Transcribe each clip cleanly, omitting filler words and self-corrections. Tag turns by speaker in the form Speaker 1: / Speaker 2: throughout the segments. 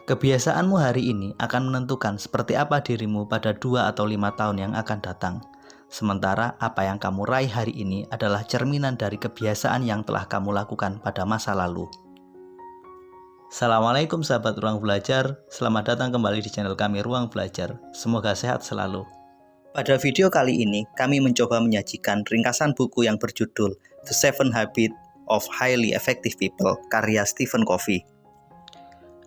Speaker 1: Kebiasaanmu hari ini akan menentukan seperti apa dirimu pada 2 atau 5 tahun yang akan datang. Sementara apa yang kamu raih hari ini adalah cerminan dari kebiasaan yang telah kamu lakukan pada masa lalu. Assalamualaikum sahabat Ruang Belajar, selamat datang kembali di channel kami Ruang Belajar. Semoga sehat selalu. Pada video kali ini, kami mencoba menyajikan ringkasan buku yang berjudul The 7 Habits of Highly Effective People, karya Stephen Covey.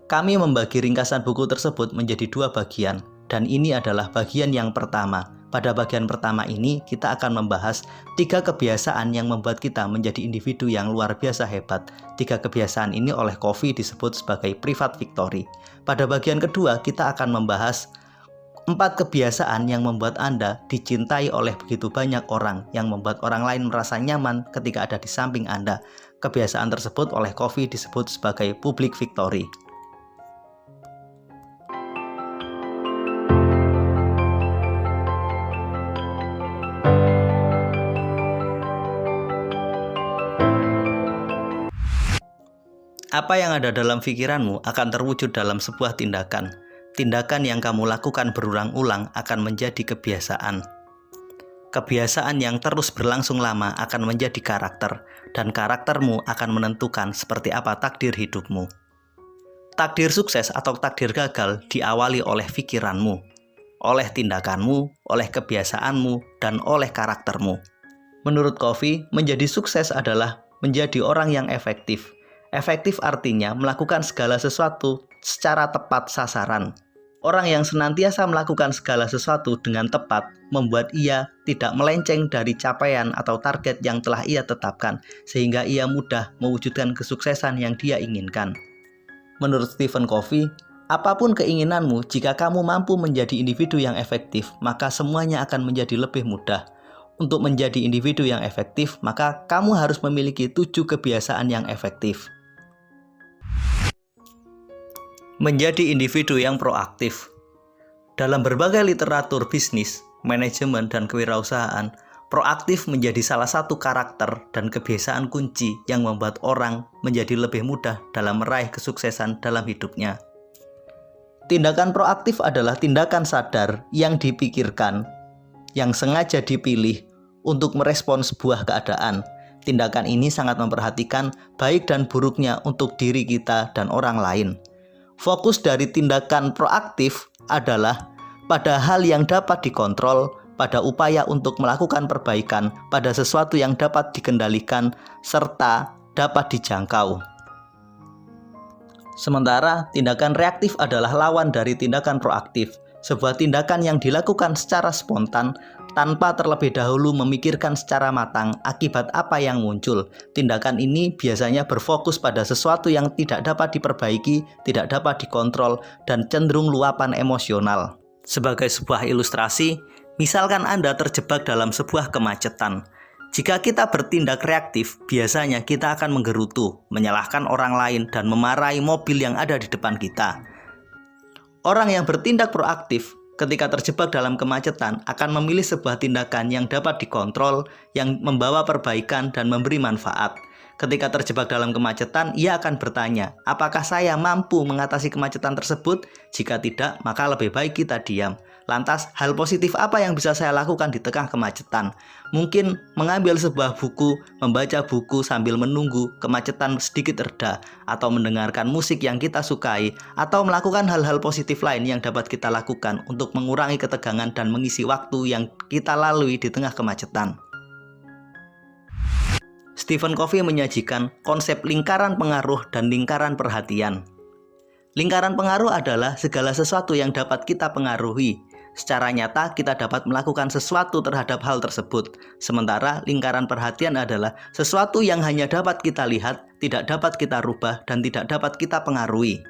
Speaker 1: Kami membagi ringkasan buku tersebut menjadi 2 bagian, dan ini adalah bagian yang pertama. Pada bagian pertama ini, kita akan membahas 3 kebiasaan yang membuat kita menjadi individu yang luar biasa hebat. 3 kebiasaan ini oleh Covey disebut sebagai private victory. Pada bagian kedua, kita akan membahas 4 kebiasaan yang membuat Anda dicintai oleh begitu banyak orang, yang membuat orang lain merasa nyaman ketika ada di samping Anda. Kebiasaan tersebut oleh Covey disebut sebagai public victory. Apa yang ada dalam pikiranmu akan terwujud dalam sebuah tindakan. Tindakan yang kamu lakukan berulang-ulang akan menjadi kebiasaan. Kebiasaan yang terus berlangsung lama akan menjadi karakter, dan karaktermu akan menentukan seperti apa takdir hidupmu. Takdir sukses atau takdir gagal diawali oleh pikiranmu, oleh tindakanmu, oleh kebiasaanmu, dan oleh karaktermu. Menurut Covey, menjadi sukses adalah menjadi orang yang efektif. Efektif artinya melakukan segala sesuatu secara tepat sasaran. Orang yang senantiasa melakukan segala sesuatu dengan tepat membuat ia tidak melenceng dari capaian atau target yang telah ia tetapkan, sehingga ia mudah mewujudkan kesuksesan yang dia inginkan. Menurut Stephen Covey, apapun keinginanmu, jika kamu mampu menjadi individu yang efektif, maka semuanya akan menjadi lebih mudah. Untuk menjadi individu yang efektif, maka kamu harus memiliki 7 kebiasaan yang efektif. Menjadi individu yang proaktif. Dalam berbagai literatur bisnis, manajemen, dan kewirausahaan, proaktif menjadi salah satu karakter dan kebiasaan kunci yang membuat orang menjadi lebih mudah dalam meraih kesuksesan dalam hidupnya. Tindakan proaktif adalah tindakan sadar yang dipikirkan, yang sengaja dipilih untuk merespons sebuah keadaan. Tindakan ini sangat memperhatikan baik dan buruknya untuk diri kita dan orang lain. Fokus dari tindakan proaktif adalah pada hal yang dapat dikontrol, pada upaya untuk melakukan perbaikan, pada sesuatu yang dapat dikendalikan, serta dapat dijangkau. Sementara tindakan reaktif adalah lawan dari tindakan proaktif, sebuah tindakan yang dilakukan secara spontan, tanpa terlebih dahulu memikirkan secara matang akibat apa yang muncul. Tindakan ini biasanya berfokus pada sesuatu yang tidak dapat diperbaiki, tidak dapat dikontrol, dan cenderung luapan emosional. Sebagai sebuah ilustrasi, misalkan Anda terjebak dalam sebuah kemacetan. Jika kita bertindak reaktif, biasanya kita akan menggerutu, menyalahkan orang lain, dan memarahi mobil yang ada di depan kita. Orang yang bertindak proaktif ketika terjebak dalam kemacetan akan memilih sebuah tindakan yang dapat dikontrol, yang membawa perbaikan dan memberi manfaat. Ketika terjebak dalam kemacetan, ia akan bertanya, apakah saya mampu mengatasi kemacetan tersebut? Jika tidak, maka lebih baik kita diam. Lantas, hal positif apa yang bisa saya lakukan di tengah kemacetan? Mungkin mengambil sebuah buku, membaca buku sambil menunggu kemacetan sedikit reda, atau mendengarkan musik yang kita sukai, atau melakukan hal-hal positif lain yang dapat kita lakukan untuk mengurangi ketegangan dan mengisi waktu yang kita lalui di tengah kemacetan. Stephen Covey menyajikan konsep lingkaran pengaruh dan lingkaran perhatian. Lingkaran pengaruh adalah segala sesuatu yang dapat kita pengaruhi. Secara nyata kita dapat melakukan sesuatu terhadap hal tersebut. Sementara lingkaran perhatian adalah sesuatu yang hanya dapat kita lihat, tidak dapat kita rubah, dan tidak dapat kita pengaruhi.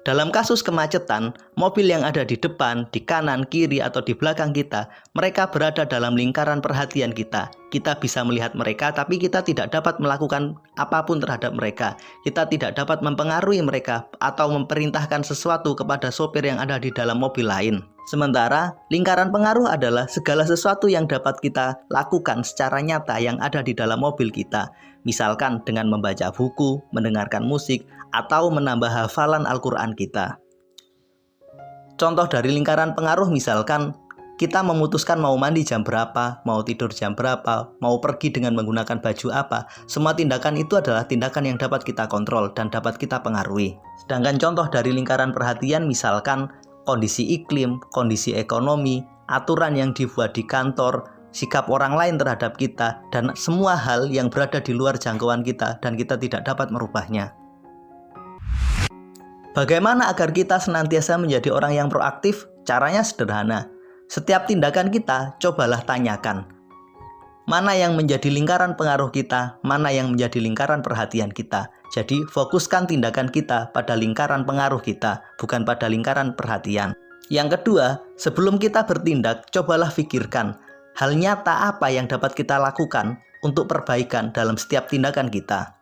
Speaker 1: Dalam kasus kemacetan, mobil yang ada di depan, di kanan, kiri, atau di belakang kita, mereka berada dalam lingkaran perhatian kita. Kita bisa melihat mereka, tapi kita tidak dapat melakukan apapun terhadap mereka. Kita tidak dapat mempengaruhi mereka atau memerintahkan sesuatu kepada sopir yang ada di dalam mobil lain. Sementara, lingkaran pengaruh adalah segala sesuatu yang dapat kita lakukan secara nyata yang ada di dalam mobil kita. Misalkan dengan membaca buku, mendengarkan musik, atau menambah hafalan Al-Quran kita. Contoh dari lingkaran pengaruh misalkan kita memutuskan mau mandi jam berapa, mau tidur jam berapa, mau pergi dengan menggunakan baju apa. Semua tindakan itu adalah tindakan yang dapat kita kontrol dan dapat kita pengaruhi. Sedangkan contoh dari lingkaran perhatian misalkan kondisi iklim, kondisi ekonomi, aturan yang dibuat di kantor, sikap orang lain terhadap kita, dan semua hal yang berada di luar jangkauan kita dan kita tidak dapat merubahnya. Bagaimana agar kita senantiasa menjadi orang yang proaktif? Caranya sederhana. Setiap tindakan kita, cobalah tanyakan. Mana yang menjadi lingkaran pengaruh kita, mana yang menjadi lingkaran perhatian kita. Jadi, fokuskan tindakan kita pada lingkaran pengaruh kita, bukan pada lingkaran perhatian. Yang kedua, sebelum kita bertindak, cobalah pikirkan hal nyata apa yang dapat kita lakukan untuk perbaikan dalam setiap tindakan kita.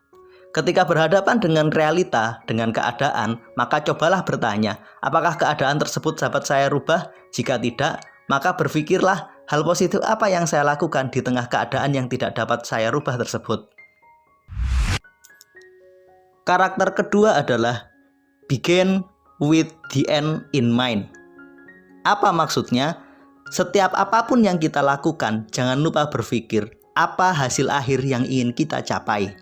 Speaker 1: Ketika berhadapan dengan realita, dengan keadaan, maka cobalah bertanya, apakah keadaan tersebut dapat saya rubah? Jika tidak, maka berpikirlah hal positif apa yang saya lakukan di tengah keadaan yang tidak dapat saya rubah tersebut. Karakter kedua adalah begin with the end in mind. Apa maksudnya? Setiap apapun yang kita lakukan, jangan lupa berpikir apa hasil akhir yang ingin kita capai.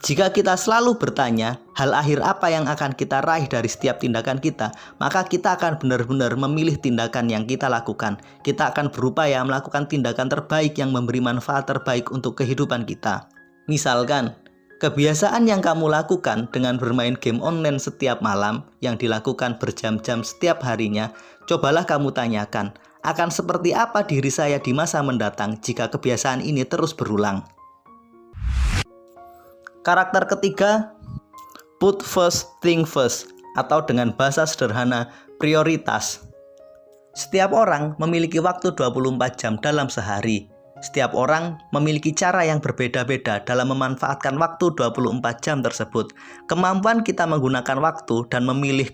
Speaker 1: Jika kita selalu bertanya hal akhir apa yang akan kita raih dari setiap tindakan kita, maka kita akan benar-benar memilih tindakan yang kita lakukan. Kita akan berupaya melakukan tindakan terbaik yang memberi manfaat terbaik untuk kehidupan kita. Misalkan, kebiasaan yang kamu lakukan dengan bermain game online setiap malam yang dilakukan berjam-jam setiap harinya, cobalah kamu tanyakan, akan seperti apa diri saya di masa mendatang jika kebiasaan ini terus berulang. Karakter ketiga, put first thing first, atau dengan bahasa sederhana, prioritas. Setiap orang memiliki waktu 24 jam dalam sehari. Setiap orang memiliki cara yang berbeda-beda dalam memanfaatkan waktu 24 jam tersebut. Kemampuan kita menggunakan waktu dan memilih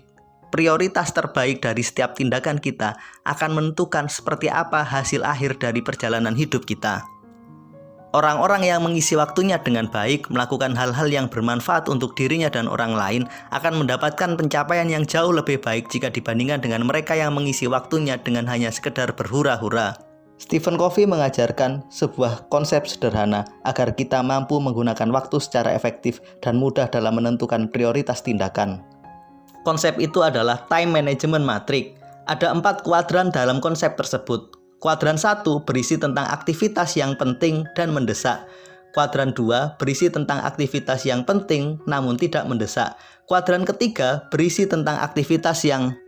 Speaker 1: prioritas terbaik dari setiap tindakan kita akan menentukan seperti apa hasil akhir dari perjalanan hidup kita. Orang-orang yang mengisi waktunya dengan baik, melakukan hal-hal yang bermanfaat untuk dirinya dan orang lain, akan mendapatkan pencapaian yang jauh lebih baik jika dibandingkan dengan mereka yang mengisi waktunya dengan hanya sekedar berhura-hura. Stephen Covey mengajarkan sebuah konsep sederhana agar kita mampu menggunakan waktu secara efektif dan mudah dalam menentukan prioritas tindakan. Konsep itu adalah time management matrix. Ada 4 kuadran dalam konsep tersebut. Kuadran 1 berisi tentang aktivitas yang penting dan mendesak. Kuadran 2 berisi tentang aktivitas yang penting namun tidak mendesak. Kuadran ketiga berisi tentang aktivitas yang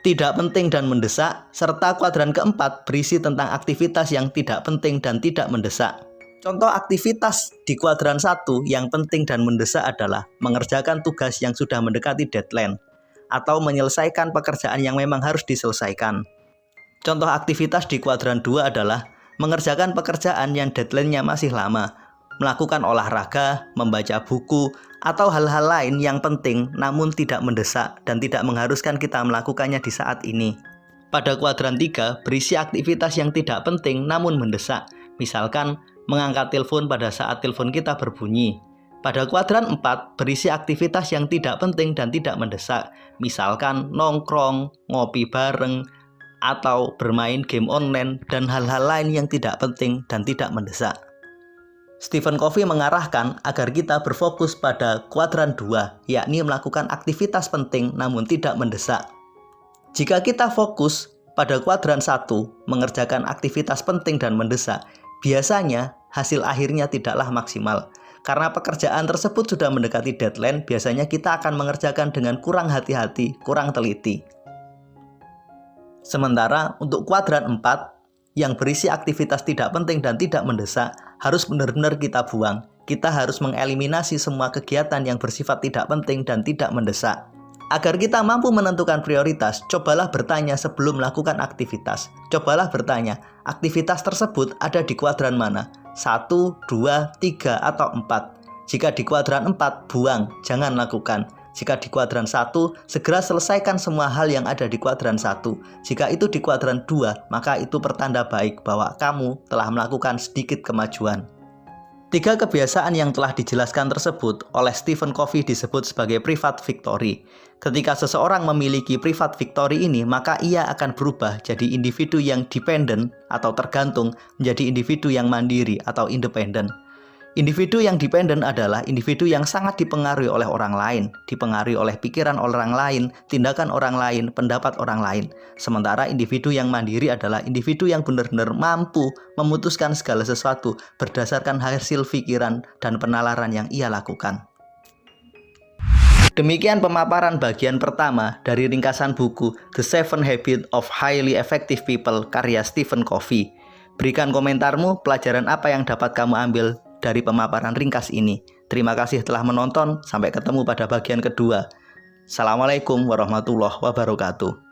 Speaker 1: tidak penting dan mendesak. Serta kuadran keempat berisi tentang aktivitas yang tidak penting dan tidak mendesak. Contoh aktivitas di kuadran 1 yang penting dan mendesak adalah mengerjakan tugas yang sudah mendekati deadline atau menyelesaikan pekerjaan yang memang harus diselesaikan. Contoh aktivitas di kuadran 2 adalah mengerjakan pekerjaan yang deadline-nya masih lama, melakukan olahraga, membaca buku, atau hal-hal lain yang penting namun tidak mendesak dan tidak mengharuskan kita melakukannya di saat ini. Pada kuadran 3 berisi aktivitas yang tidak penting namun mendesak, misalkan mengangkat telepon pada saat telepon kita berbunyi. Pada kuadran 4 berisi aktivitas yang tidak penting dan tidak mendesak, misalkan nongkrong, ngopi bareng, atau bermain game online dan hal-hal lain yang tidak penting dan tidak mendesak. Stephen Covey mengarahkan agar kita berfokus pada kuadran 2, yakni melakukan aktivitas penting namun tidak mendesak. Jika kita fokus pada kuadran 1, mengerjakan aktivitas penting dan mendesak, biasanya hasil akhirnya tidaklah maksimal. Karena pekerjaan tersebut sudah mendekati deadline, biasanya kita akan mengerjakan dengan kurang hati-hati, kurang teliti. Sementara untuk kuadran 4 yang berisi aktivitas tidak penting dan tidak mendesak harus benar-benar kita buang. Kita harus mengeliminasi semua kegiatan yang bersifat tidak penting dan tidak mendesak. Agar kita mampu menentukan prioritas, cobalah bertanya sebelum melakukan aktivitas. Cobalah bertanya, aktivitas tersebut ada di kuadran mana? 1, 2, 3, atau 4? Jika di kuadran 4, buang, jangan lakukan. Jika di kuadran 1, segera selesaikan semua hal yang ada di kuadran 1. Jika itu di kuadran 2, maka itu pertanda baik bahwa kamu telah melakukan sedikit kemajuan. Tiga kebiasaan yang telah dijelaskan tersebut oleh Stephen Covey disebut sebagai private victory. Ketika seseorang memiliki private victory ini, maka ia akan berubah jadi individu yang dependent atau tergantung menjadi individu yang mandiri atau independen. Individu yang dependen adalah individu yang sangat dipengaruhi oleh orang lain, dipengaruhi oleh pikiran orang lain, tindakan orang lain, pendapat orang lain. Sementara individu yang mandiri adalah individu yang benar-benar mampu memutuskan segala sesuatu berdasarkan hasil pikiran dan penalaran yang ia lakukan. Demikian pemaparan bagian pertama dari ringkasan buku The 7 Habits of Highly Effective People karya Stephen Covey. Berikan komentarmu, pelajaran apa yang dapat kamu ambil dari pemaparan ringkas ini. Terima kasih telah menonton, sampai ketemu pada bagian kedua. Assalamualaikum warahmatullahi wabarakatuh.